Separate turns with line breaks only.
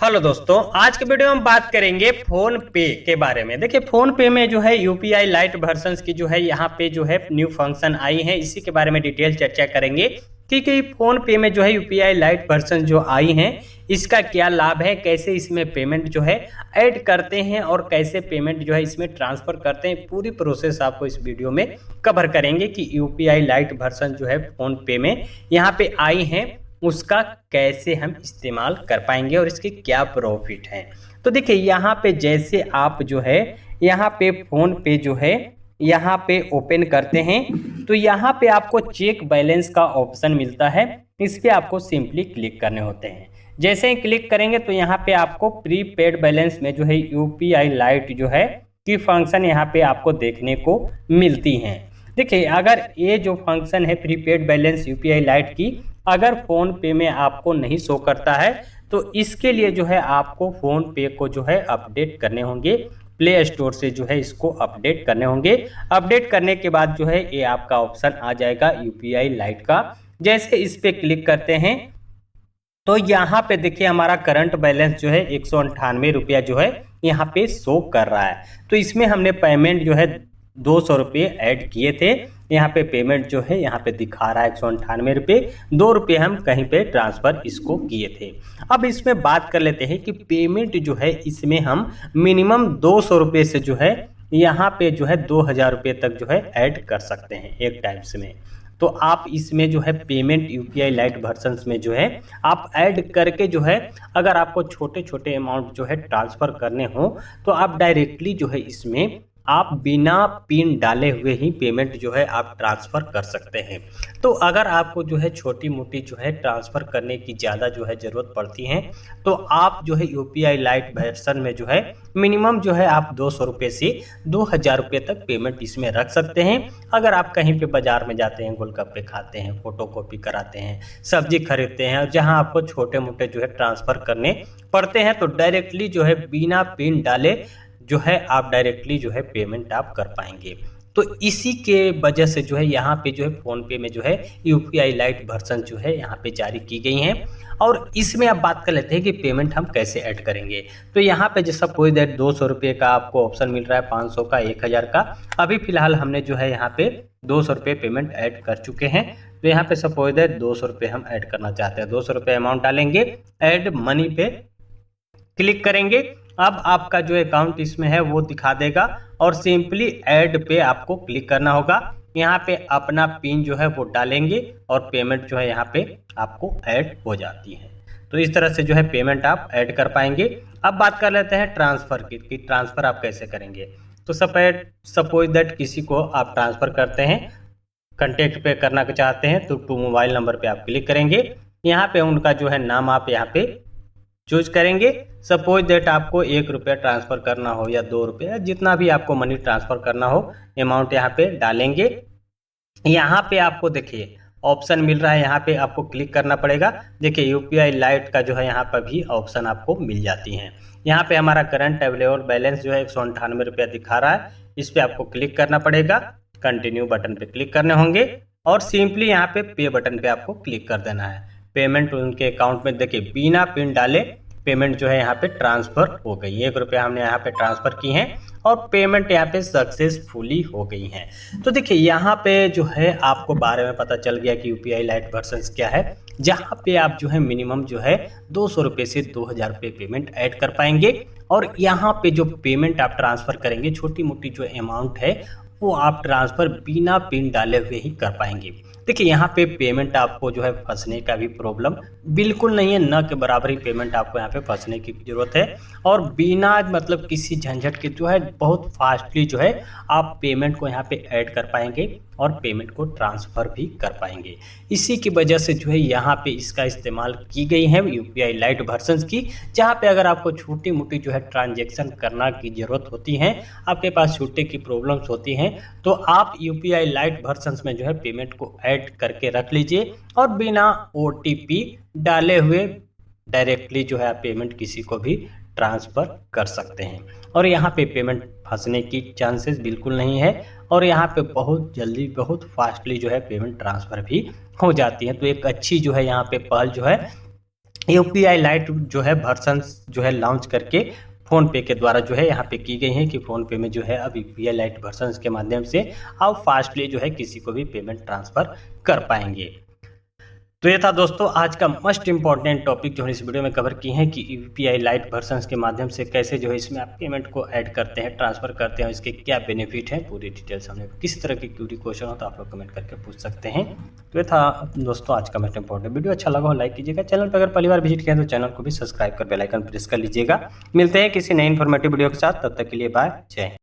Hello दोस्तों, आज के वीडियो में हम बात करेंगे फोन पे के बारे में। देखिए, फोन पे में जो है यूपीआई लाइट वर्जन्स की जो है यहाँ पे जो है न्यू फंक्शन आई है। इसी के बारे में डिटेल चर्चा करेंगे कि फोन पे में जो है यूपीआई लाइट वर्जन जो आई हैं इसका क्या लाभ है, कैसे इसमें पेमेंट जो है ऐड करते हैं और कैसे पेमेंट जो है इसमें ट्रांसफर करते हैं। पूरी प्रोसेस आपको इस वीडियो में कवर करेंगे कि यूपीआई लाइट वर्जन जो है फोन पे में यहाँ पे आई हैं उसका कैसे हम इस्तेमाल कर पाएंगे और इसके क्या प्रॉफिट हैं। तो देखिए, यहाँ पे जैसे आप जो है यहाँ पे फोन पे जो है यहाँ पे ओपन करते हैं तो यहाँ पे आपको चेक बैलेंस का ऑप्शन मिलता है। इस पे आपको सिंपली क्लिक करने होते हैं। जैसे ही क्लिक करेंगे तो यहाँ पे आपको प्रीपेड बैलेंस में जो है यूपीआई लाइट जो है की फंक्शन यहाँ पे आपको देखने को मिलती हैं। देखिए, अगर ये जो फंक्शन है प्रीपेड बैलेंस यूपीआई लाइट की अगर फोन पे में आपको नहीं शो करता है तो इसके लिए जो है आपको फोन पे को जो है अपडेट करने होंगे। प्ले स्टोर से जो है इसको अपडेट करने होंगे। अपडेट करने के बाद जो है ये आपका ऑप्शन आ जाएगा यूपीआई लाइट का। जैसे इस पे क्लिक करते हैं तो यहाँ पे देखिए हमारा करंट बैलेंस जो है 198 रुपया जो है यहाँ पे शो कर रहा है। तो इसमें हमने पेमेंट जो है 200 रुपये ऐड किए थे। यहाँ पे पेमेंट जो है यहाँ पे दिखा रहा है 198 रुपये, 2 रुपये हम कहीं पे ट्रांसफर इसको किए थे। अब इसमें बात कर लेते हैं कि पेमेंट जो है इसमें हम मिनिमम 200 रुपये से जो है यहाँ पे जो है 2000 रुपये तक जो है ऐड कर सकते हैं एक टाइम्स में। तो आप इसमें जो है पेमेंट यूपीआई लाइट वर्जन्स में जो है आप ऐड करके जो है अगर आपको छोटे छोटे अमाउंट जो है ट्रांसफ़र करने हो तो आप डायरेक्टली जो है इसमें आप बिना पिन डाले हुए ही पेमेंट जो है आप ट्रांसफ़र कर सकते हैं। तो अगर आपको जो है छोटी मोटी जो है ट्रांसफ़र करने की ज़्यादा जो है ज़रूरत पड़ती है तो आप जो है यूपीआई लाइट वर्जन में जो है मिनिमम जो है आप 200 रुपये से 2000 रुपये तक पेमेंट इसमें रख सकते हैं। अगर आप कहीं पे बाज़ार में जाते हैं, गोलगप्पे खाते हैं, फ़ोटोकॉपी कराते हैं, सब्जी खरीदते हैं और जहाँ आपको छोटे मोटे जो है ट्रांसफ़र करने पड़ते हैं तो डायरेक्टली जो है बिना पिन डाले जो है आप डायरेक्टली जो है पेमेंट आप कर पाएंगे। तो इसी के वजह से जो है यहाँ पे जो है फ़ोन पे में जो है यूपीआई लाइट वर्जन जो है यहाँ पे जारी की गई हैं। और इसमें अब बात कर लेते हैं कि पेमेंट हम कैसे ऐड करेंगे। तो यहाँ पे जैसा कोई देर 200 रुपये का आपको ऑप्शन मिल रहा है, 500 का, 1000 का। अभी फ़िलहाल हमने जो है यहाँ पे 200 रुपये पेमेंट ऐड कर चुके हैं। तो यहाँ पे सपोज दैट 200 रुपये हम ऐड करना चाहते हैं। 200 रुपये अमाउंट डालेंगे, ऐड मनी पे क्लिक करेंगे। अब आपका जो अकाउंट इसमें है वो दिखा देगा और सिंपली ऐड पे आपको क्लिक करना होगा। यहाँ पे अपना पिन जो है वो डालेंगे और पेमेंट जो है यहाँ पे आपको ऐड हो जाती है। तो इस तरह से जो है पेमेंट आप ऐड कर पाएंगे। अब बात कर लेते हैं ट्रांसफ़र की कि ट्रांसफ़र आप कैसे करेंगे। तो सपोज दैट किसी को आप ट्रांसफ़र करते हैं, कॉन्टैक्ट पे करना चाहते हैं तो टू मोबाइल नंबर पे आप क्लिक करेंगे। यहाँ पे उनका जो है नाम आप यहाँ पे चूज करेंगे। सपोज दैट आपको 1 रुपया ट्रांसफ़र करना हो या 2 रुपये, जितना भी आपको मनी ट्रांसफ़र करना हो अमाउंट यहाँ पे डालेंगे। यहाँ पे आपको देखिए ऑप्शन मिल रहा है, यहाँ पे आपको क्लिक करना पड़ेगा। देखिए यूपीआई लाइट का जो है यहाँ पर भी ऑप्शन आपको मिल जाती हैं। यहाँ पे हमारा करंट अवेलेबल बैलेंस जो है 198 रुपया दिखा रहा है। इस पर आपको क्लिक करना पड़ेगा, कंटिन्यू बटन पे क्लिक करने होंगे और सिंपली यहाँ पे बटन पे आपको क्लिक कर देना है। पेमेंट उनके अकाउंट में देखिए बिना पिन डाले पेमेंट जो है यहाँ पे ट्रांसफ़र हो गई। 1 रुपया हमने यहाँ पे ट्रांसफ़र की हैं और पेमेंट यहाँ पे सक्सेसफुली हो गई हैं। तो देखिए यहाँ पे जो है आपको बारे में पता चल गया कि यूपीआई लाइट वर्जन्स क्या है, जहाँ पे आप जो है मिनिमम जो है 200 रुपये से 2000 रुपये पेमेंट ऐड कर पाएंगे। और यहाँ पे जो पेमेंट आप ट्रांसफ़र करेंगे, छोटी मोटी जो अमाउंट है वो आप ट्रांसफ़र बिना पिन डाले हुए ही कर पाएंगे। देखिए यहाँ पे पेमेंट आपको जो है फंसने का भी प्रॉब्लम बिल्कुल नहीं है, न के बराबर ही पेमेंट आपको यहाँ पे फंसने की ज़रूरत है। और बिना मतलब किसी झंझट के जो है बहुत फास्टली जो है आप पेमेंट को यहाँ पे ऐड कर पाएंगे और पेमेंट को ट्रांसफ़र भी कर पाएंगे। इसी की वजह से जो है यहाँ पे इसका इस्तेमाल की गई है यूपीआई लाइट वर्जन्स की, जहाँ पे अगर आपको छोटी मोटी जो है ट्रांजेक्शन करना की ज़रूरत होती है, आपके पास छूटे की प्रॉब्लम्स होती हैं, तो आप यूपीआई लाइट वर्जन्स में जो है पेमेंट को ऐड करके रख लीजिए और बिना ओटीपी डाले हुए डायरेक्टली जो है आप पेमेंट किसी को भी ट्रांसफ़र कर सकते हैं। और यहाँ पे पेमेंट फंसने की चांसेस बिल्कुल नहीं है और यहाँ पे बहुत जल्दी बहुत फास्टली जो है पेमेंट ट्रांसफ़र भी हो जाती है। तो एक अच्छी जो है यहाँ पे पहल जो है यूपीआई लाइट जो है वर्जन जो है लॉन्च करके फ़ोन पे के द्वारा जो है यहाँ पे की गई हैं कि फ़ोन पे में जो है अब यूपीआई लाइट वर्जन के माध्यम से आप फास्टली जो है किसी को भी पेमेंट ट्रांसफ़र कर पाएंगे। तो ये था दोस्तों आज का मोस्ट इंपॉर्टेंट टॉपिक जो हम इस वीडियो में कवर किए हैं कि यूपीआई लाइट वर्जन्स के माध्यम से कैसे जो है इसमें आप पेमेंट को ऐड करते हैं, ट्रांसफ़र करते हैं, इसके क्या बेनिफिट हैं, पूरी डिटेल्स हमने किसी तरह की क्यूरी क्वेश्चन हो तो आप लोग कमेंट करके पूछ सकते हैं। तो ये था दोस्तों आज का मोस्ट इंपॉर्टेंट वीडियो। अच्छा लगा हो लाइक कीजिएगा, चैनल पर अगर पहली बार विजिट किया तो चैनल को भी सब्सक्राइब कर बेल आइकन प्रेस कर लीजिएगा। मिलते हैं किसी नए इन्फॉर्मेटिव वीडियो के साथ, तब तक के लिए बाय, जय हिंद।